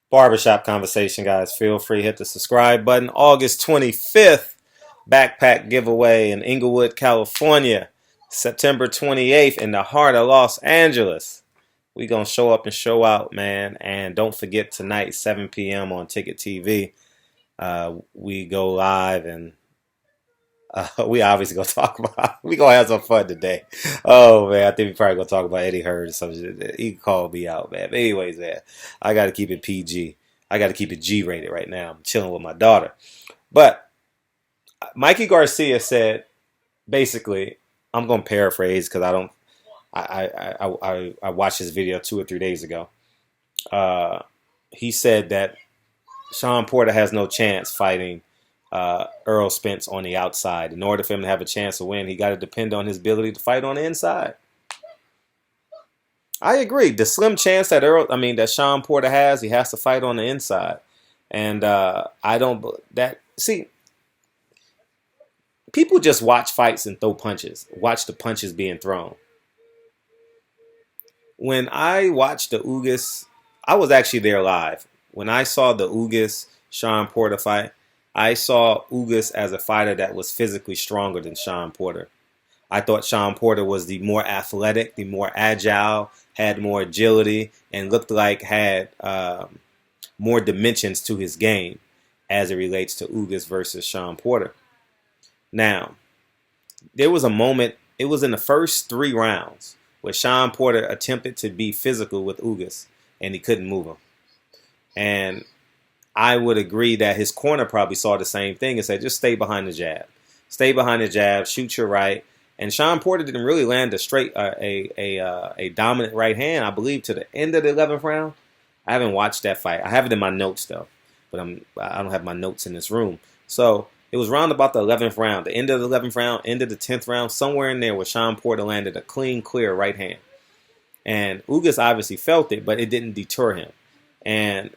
Barbershop conversation, guys. Feel free, hit the subscribe button. August 25th, backpack giveaway in Inglewood, California. September 28th in the heart of Los Angeles. We gonna show up and show out, man. And don't forget tonight, 7 p.m. on Ticket TV. We go live and we obviously gonna talk about. We gonna have some fun today. Oh man, I think we probably gonna talk about Eddie Hearn or something. He can call me out, man. But anyways, man, I gotta keep it PG. I gotta keep it G rated right now. I'm chilling with my daughter. But Mikey Garcia said, basically, I'm gonna paraphrase because I don't. I watched his video 2 or 3 days ago. He said that Shawn Porter has no chance fighting Errol Spence on the outside. In order for him to have a chance to win, he got to depend on his ability to fight on the inside. I agree. The slim chance that that Shawn Porter has, he has to fight on the inside. And I don't see. People just watch fights and throw punches. Watch the punches being thrown. When I watched the Ugas, I was actually there live. When I saw the Ugas Shawn Porter fight, I saw Ugas as a fighter that was physically stronger than Shawn Porter. I thought Shawn Porter was the more athletic, the more agile, had more agility, and looked like had more dimensions to his game as it relates to Ugas versus Shawn Porter. Now, there was a moment, it was in the first 3 rounds, where Shawn Porter attempted to be physical with Ugas, and he couldn't move him. And I would agree that his corner probably saw the same thing and said, just stay behind the jab. Stay behind the jab, shoot your right. And Shawn Porter didn't really land a dominant right hand, I believe, to the end of the 11th round. I haven't watched that fight. I have it in my notes, though. But I don't have my notes in this room. So it was round about the 11th round, the end of the 11th round, end of the 10th round, somewhere in there where Shawn Porter landed a clean, clear right hand. And Ugas obviously felt it, but it didn't deter him. And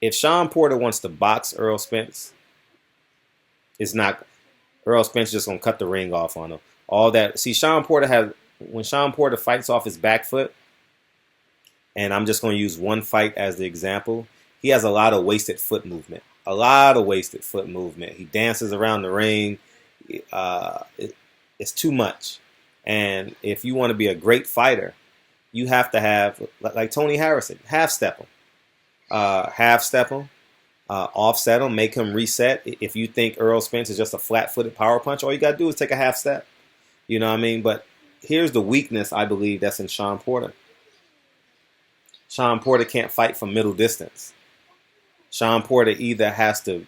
if Shawn Porter wants to box Errol Spence, it's not. Errol Spence just gonna cut the ring off on him. All that. See, when Shawn Porter fights off his back foot, and I'm just gonna use one fight as the example. He has a lot of wasted foot movement. A lot of wasted foot movement. He dances around the ring. It's too much. And if you want to be a great fighter, you have to have, like Tony Harrison, half-step him. Half-step him, offset him, make him reset. If you think Errol Spence is just a flat-footed power punch, all you got to do is take a half-step. You know what I mean? But here's the weakness, I believe, that's in Shawn Porter. Shawn Porter can't fight from middle distance. Shawn Porter either has to,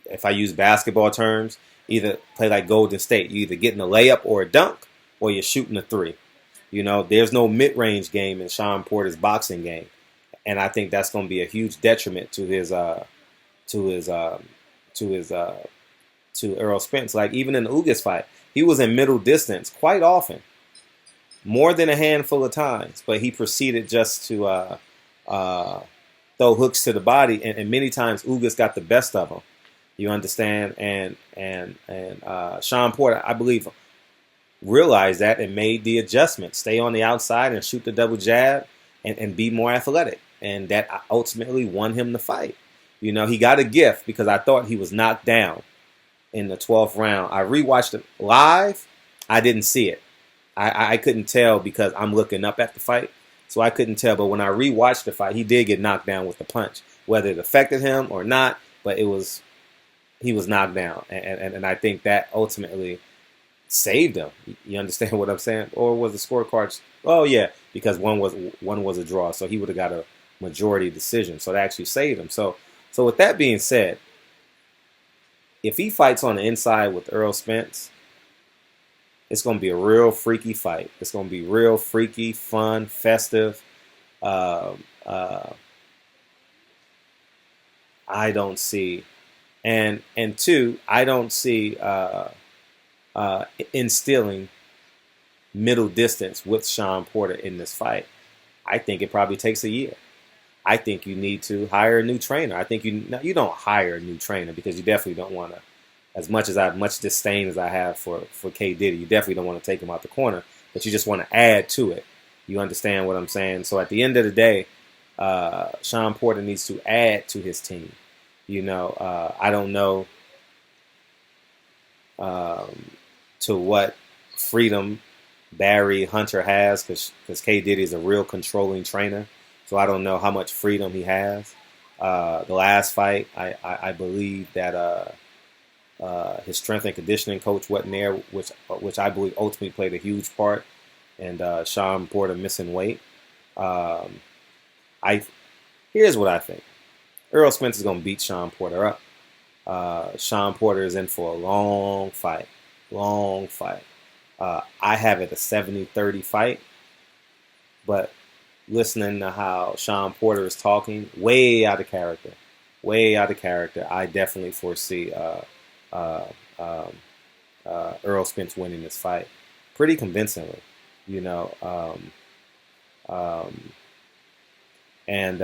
if I use basketball terms, either play like Golden State. You either getting a layup or a dunk, or you're shooting a 3. You know, there's no mid-range game in Shawn Porter's boxing game, and I think that's going to be a huge detriment to Errol Spence. Like even in the Ugas fight, he was in middle distance quite often, more than a handful of times, but he proceeded just to throw hooks to the body, and many times Ugas got the best of him. You understand? And Shawn Porter, I believe, realized that and made the adjustment. Stay on the outside and shoot the double jab and be more athletic. And that ultimately won him the fight. You know, he got a gift because I thought he was knocked down in the 12th round. I rewatched it live. I didn't see it. I couldn't tell because I'm looking up at the fight. So I couldn't tell. But when I rewatched the fight, he did get knocked down with the punch. Whether it affected him or not, but he was knocked down. And I think that ultimately saved him. You understand what I'm saying? Or was the scorecards? Oh yeah, because one was a draw, so he would have got a majority decision. So that actually saved him. So with that being said, if he fights on the inside with Errol Spence, it's going to be a real freaky fight. It's going to be real freaky, fun, festive. I don't see, and two, I don't see instilling middle distance with Shawn Porter in this fight. I think it probably takes a year. I think you need to hire a new trainer. I think you don't hire a new trainer because you definitely don't want to, as much disdain as I have for K. Diddy, you definitely don't want to take him out the corner, but you just want to add to it. You understand what I'm saying? So at the end of the day, Shawn Porter needs to add to his team. I don't know to what freedom Barry Hunter has, because K. Diddy is a real controlling trainer. So I don't know how much freedom he has. The last fight, I believe that his strength and conditioning coach wasn't there, which I believe ultimately played a huge part. And Shawn Porter missing weight. Here's what I think. Errol Spence is going to beat Shawn Porter up. Shawn Porter is in for a long fight. Long fight. I have it a 70-30 fight. But listening to how Shawn Porter is talking, way out of character. Way out of character. I definitely foresee Errol Spence winning this fight pretty convincingly. And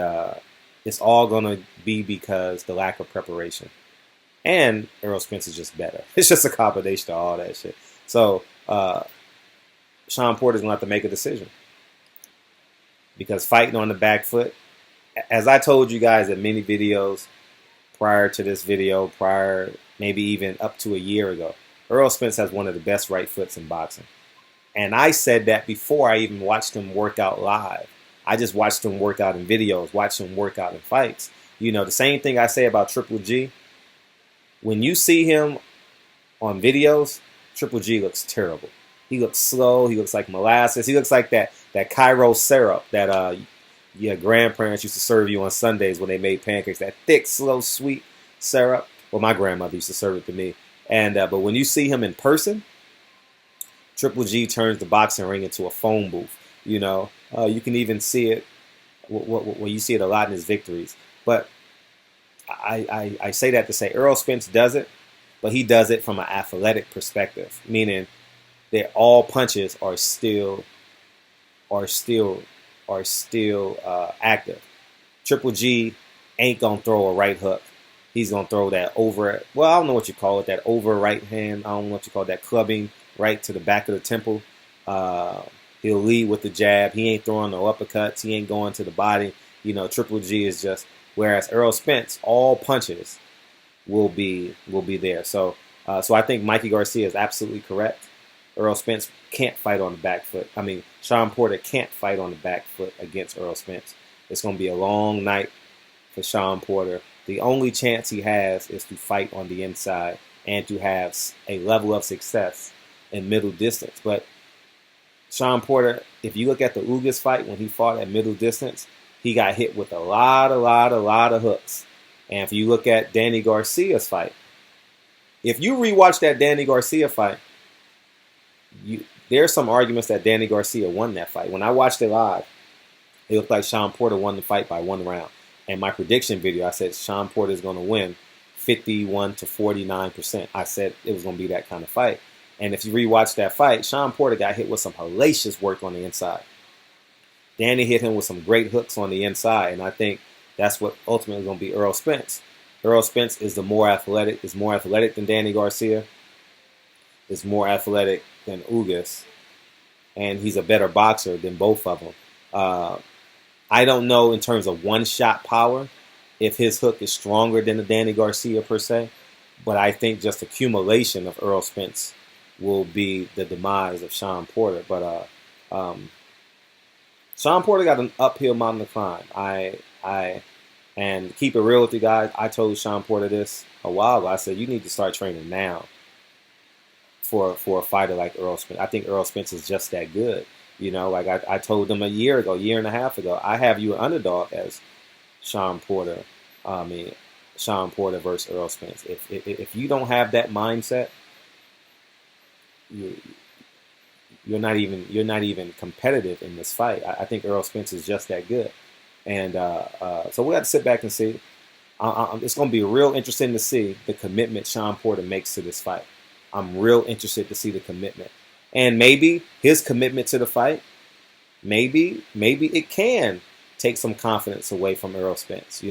it's all going to be because the lack of preparation. And Errol Spence is just better. It's just a combination of all that shit. So Shawn Porter's going to have to make a decision. Because fighting on the back foot, as I told you guys in many videos prior to this video, maybe even up to a year ago, Errol Spence has one of the best right foots in boxing. And I said that before I even watched him work out live. I just watched him work out in videos, watched him work out in fights. The same thing I say about Triple G. When you see him on videos, Triple G looks terrible. He looks slow. He looks like molasses. He looks like that Cairo syrup that your grandparents used to serve you on Sundays when they made pancakes. That thick, slow, sweet syrup. Well, my grandmother used to serve it to me. And but when you see him in person, Triple G turns the boxing ring into a phone booth. You can even see it when you see it a lot in his victories. But I say that to say Errol Spence does it, but he does it from an athletic perspective, meaning that all punches are still active. Triple G ain't gonna throw a right hook. He's gonna throw that over. Well, I don't know what you call it. That over right hand. I don't know what you call it, that clubbing right to the back of the temple. He'll lead with the jab. He ain't throwing no uppercuts. He ain't going to the body. Triple G is just. Whereas Errol Spence, all punches will be there. So I think Mikey Garcia is absolutely correct. Errol Spence can't fight on the back foot. I mean, Shawn Porter can't fight on the back foot against Errol Spence. It's going to be a long night for Shawn Porter. The only chance he has is to fight on the inside and to have a level of success in middle distance. But Shawn Porter, if you look at the Ugas fight when he fought at middle distance, he got hit with a lot of hooks. And if you look at Danny Garcia's fight, if you rewatch that Danny Garcia fight, there's some arguments that Danny Garcia won that fight. When I watched it live, it looked like Shawn Porter won the fight by 1 round. And my prediction video, I said Shawn Porter is going to win 51 to 49%. I said it was going to be that kind of fight. And if you rewatch that fight, Shawn Porter got hit with some hellacious work on the inside. Danny hit him with some great hooks on the inside, and I think that's what ultimately is going to be Errol Spence. Errol Spence is more athletic than Danny Garcia, is more athletic than Ugas, and he's a better boxer than both of them. I don't know in terms of one-shot power if his hook is stronger than the Danny Garcia per se, but I think just accumulation of Errol Spence will be the demise of Shawn Porter. But Shawn Porter got an uphill mountain to climb. And keep it real with you guys, I told Shawn Porter this a while ago. I said, you need to start training now for a fighter like Errol Spence. I think Errol Spence is just that good. Like I told him a year and a half ago, I have you an underdog as Shawn Porter. Shawn Porter versus Errol Spence. If you don't have that mindset, you're not even competitive in this fight. I think Errol Spence is just that good, and so we got to sit back and see. It's going to be real interesting to see the commitment Shawn Porter makes to this fight. I'm real interested to see the commitment, and maybe his commitment to the fight, maybe it can take some confidence away from Errol Spence.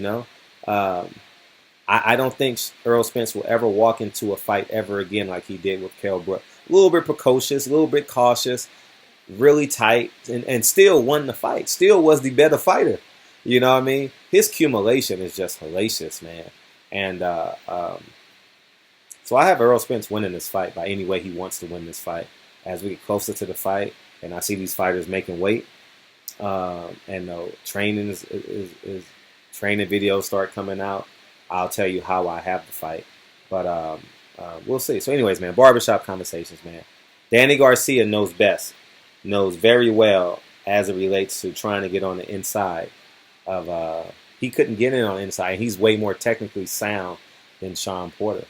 I don't think Errol Spence will ever walk into a fight ever again like he did with Kell Brook. A little bit precocious, a little bit cautious. really tight, and still won the fight. Still was the better fighter. You know what I mean? His accumulation is just hellacious, man. And so I have Errol Spence winning this fight by any way he wants to win this fight. As we get closer to the fight, and I see these fighters making weight, and training is training videos start coming out, I'll tell you how I have the fight. But we'll see. So anyways, man, barbershop conversations, man. Danny Garcia knows best, knows very well as it relates to trying to get on the inside of, he couldn't get in on the inside. He's way more technically sound than Shawn Porter.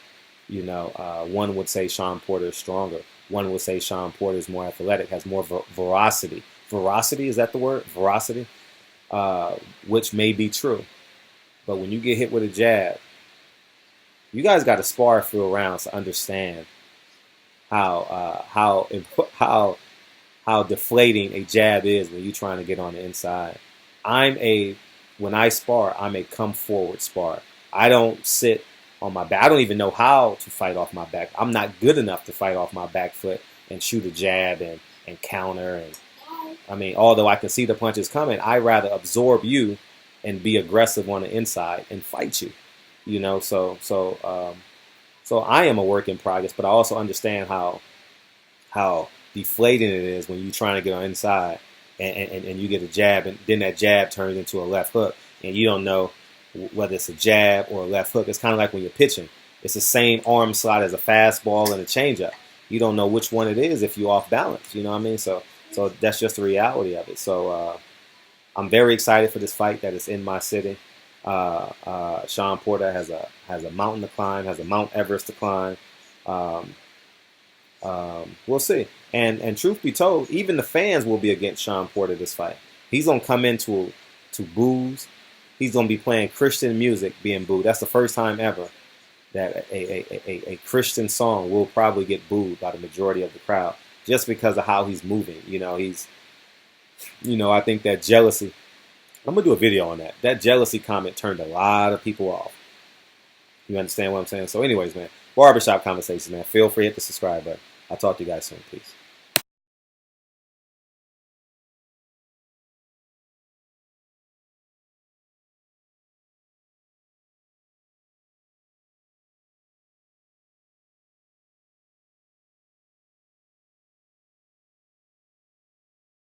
You know, one would say Shawn Porter is stronger. One would say Shawn Porter is more athletic, has more veracity. Veracity, is that the word? Veracity? Which may be true. But when you get hit with a jab, you guys got to spar a few rounds to understand how deflating a jab is when you're trying to get on the inside. When I spar, I'm a come forward spar. I don't sit on my back. I don't even know how to fight off my back. I'm not good enough to fight off my back foot and shoot a jab and counter. And I mean, although I can see the punches coming, I rather absorb you and be aggressive on the inside and fight you. You know, so I am a work in progress, but I also understand how deflating it is when you're trying to get on inside and you get a jab, and then that jab turns into a left hook, and you don't know whether it's a jab or a left hook. It's kind of like when you're pitching. It's the same arm slot as a fastball and a changeup. You don't know which one it is if you're off balance. You know what I mean? So that's just the reality of it. So I'm very excited for this fight that is in my city. Shawn Porter has a mountain to climb, has a Mount Everest to climb. We'll see. And truth be told, even the fans will be against Shawn Porter this fight. He's gonna come into boos. He's gonna be playing Christian music, being booed. That's the first time ever that a Christian song will probably get booed by the majority of the crowd, just because of how he's moving. You know, I think that jealousy. I'm going to do a video on that. That jealousy comment turned a lot of people off. You understand what I'm saying? So anyways, man, barbershop conversation, man. Feel free to hit the subscribe button. I'll talk to you guys soon. Peace.